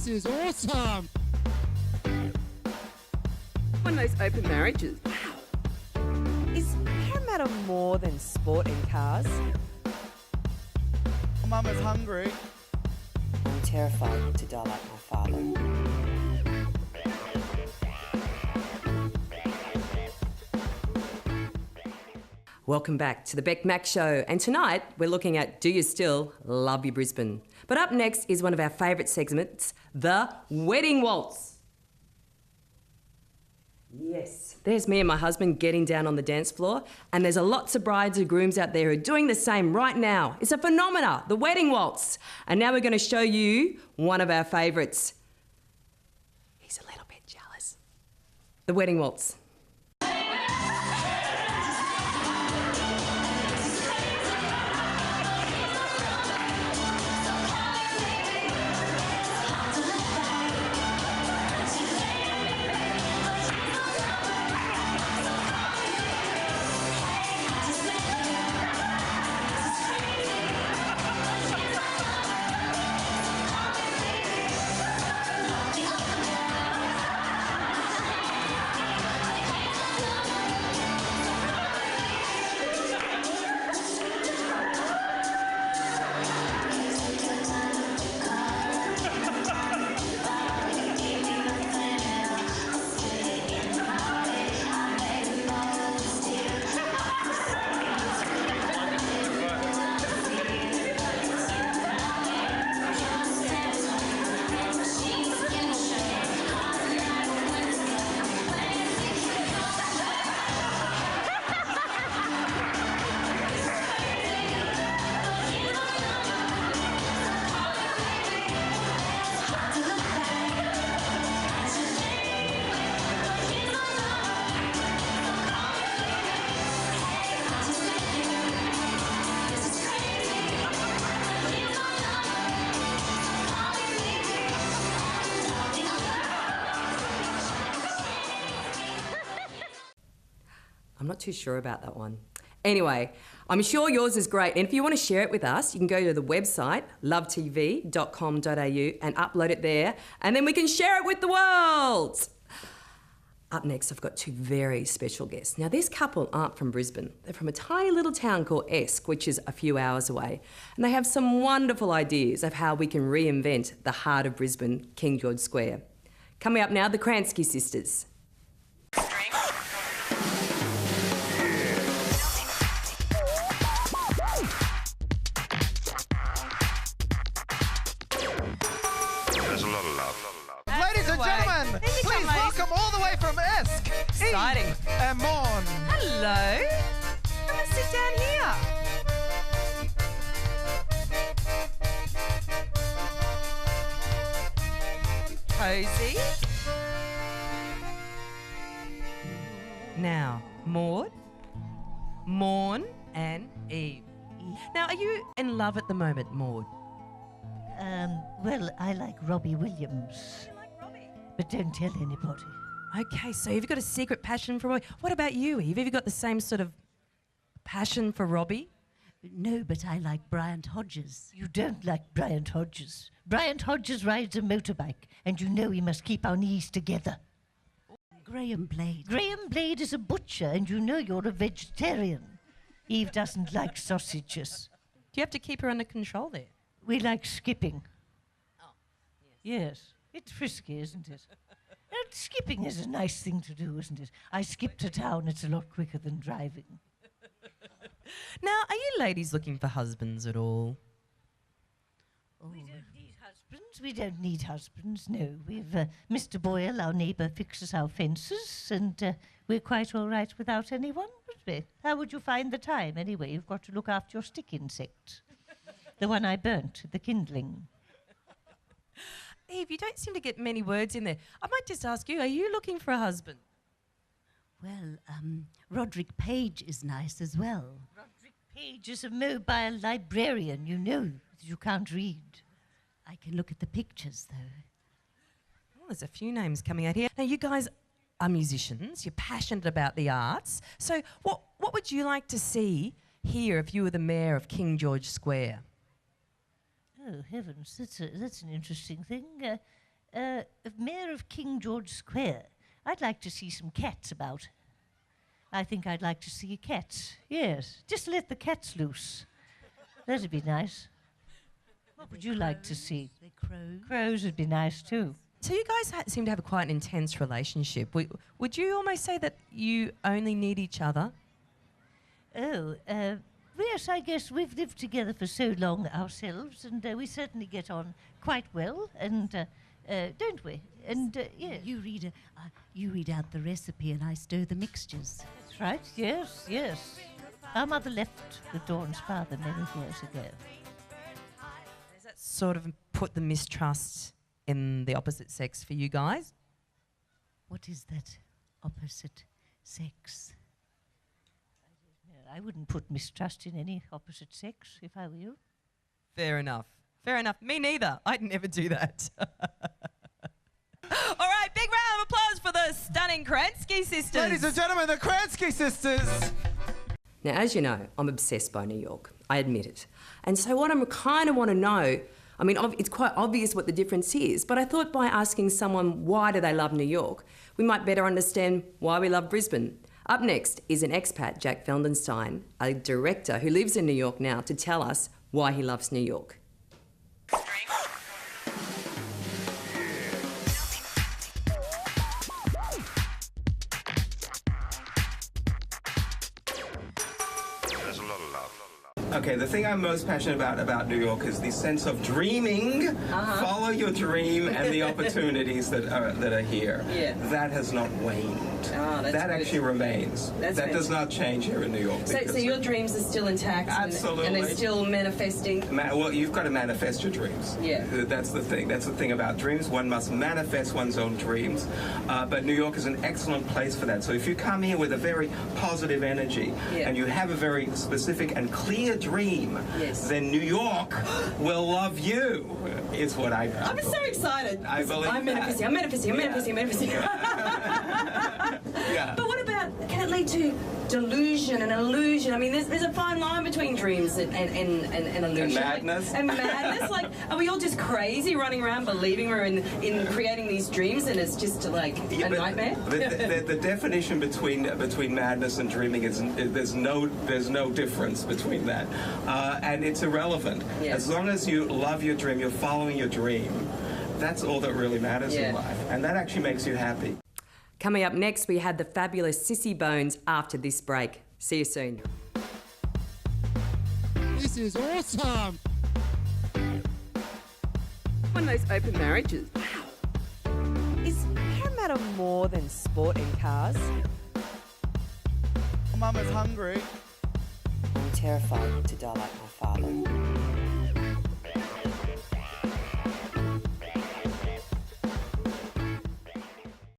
This is awesome. One of those open marriages. Wow. Is Parramatta more than sport and cars? Mum is hungry. I'm terrified to die like my father. Welcome back to the BecMac Show, and tonight we're looking at Do You Still Love Ya Brisbane? But up next is one of our favourite segments, the Wedding Waltz. Yes, there's me and my husband getting down on the dance floor, and there's lots of brides and grooms out there who are doing the same right now. It's a phenomena, the Wedding Waltz. And now we're going to show you one of our favourites. He's a little bit jealous. The Wedding Waltz. I'm not too sure about that one. Anyway, I'm sure yours is great, and if you want to share it with us, you can go to the website lovetv.com.au and upload it there, and then we can share it with the world. Up next, I've got two very special guests. Now, this couple aren't from Brisbane. They're from a tiny little town called Esk, which is a few hours away, and they have some wonderful ideas of how we can reinvent the heart of Brisbane, King George Square. Coming up now, the Kransky sisters. Ladies and gentlemen, please welcome all the way from Esk, Exciting. Eve and Morn. Hello. Come and sit down here. Cozy. Now, Maud, Morn and Eve. Now, are you in love at the moment, Maud? Well, I like Robbie Williams. You like Robbie? But don't tell anybody. Okay, so you've got a secret passion for Robbie. What about you, Eve? Have you got the same sort of passion for Robbie? No, but I like Bryant Hodges. You don't like Bryant Hodges. Bryant Hodges rides a motorbike, and you know we must keep our knees together. Graham Blade. Graham Blade is a butcher, and you know you're a vegetarian. Eve doesn't like sausages. Do you have to keep her under control there? We like skipping. Oh, Yes. It's frisky, isn't it? And skipping is a nice thing to do, isn't it? I skip to town. It's a lot quicker than driving. Now, are you ladies looking for husbands at all? We don't need husbands. We don't need husbands, no. We've Mr. Boyle, our neighbour, fixes our fences, and we're quite all right without anyone, would we? How would you find the time, anyway? You've got to look after your stick insect. The one I burnt, the kindling. Eve, you don't seem to get many words in there. I might just ask you, are you looking for a husband? Well, Roderick Page is nice as well. Roderick Page is a mobile librarian, you know. You can't read. I can look at the pictures, though. Oh, there's a few names coming out here. Now, you guys are musicians. You're passionate about the arts. So what would you like to see here if you were the mayor of King George Square? Oh, heavens, that's an interesting thing. mayor of King George Square. I'd like to see some cats about. I think I'd like to see cats. Yes, just let the cats loose. That'd be nice. What would you like to see? The crows. Crows would be nice too. So you guys seem to have quite an intense relationship. Would you almost say that you only need each other? Oh, yes, I guess we've lived together for so long ourselves, and we certainly get on quite well, and don't we? And yeah. You read out the recipe and I stir the mixtures. That's right, yes, yes. Our mother left with Dawn's father many years ago. Does that sort of put the mistrust in the opposite sex for you guys? What is that opposite sex? I wouldn't put mistrust in any opposite sex if I were you. Fair enough. Fair enough. Me neither. I'd never do that. All right, big round of applause for the stunning Kransky sisters. Ladies and gentlemen, the Kransky sisters. Now, as you know, I'm obsessed by New York. I admit it. And so what I kind of want to know, I mean, it's quite obvious what the difference is, but I thought by asking someone why do they love New York, we might better understand why we love Brisbane. Up next is an expat, Jack Feldenstein, a director who lives in New York now, to tell us why he loves New York. Okay, the thing I'm most passionate about New York is the sense of dreaming. Follow your dream and the opportunities that are here. Yeah. That has not waned. Oh, that's that good. actually remains. That's that does not change here in New York. So your dreams are still intact Absolutely. and they're still manifesting? Well, you've got to manifest your dreams. Yeah. That's the thing. That's the thing about dreams. One must manifest one's own dreams. But New York is an excellent place for that. So if you come here with a very positive energy and you have a very specific and clear dream, then New York will love you, is what I I'm so excited. I believe I'm manifesting. I'm manifesting. Yeah. But what about, can it lead to delusion and illusion? I mean, there's a fine line between dreams and illusion. And madness. And madness. Like, are we all just crazy running around believing we're in creating these dreams and it's just like a nightmare? The definition between madness and dreaming is there's no difference between that. And it's irrelevant. Yes. As long as you love your dream, you're following your dream, that's all that really matters in life. And that actually makes you happy. Coming up next, we have the fabulous Sissy Bones after this break. See you soon. This is awesome! One of those open marriages. Wow. Is Parramatta more than sport and cars? Mama's hungry. I'm terrified to die like my father.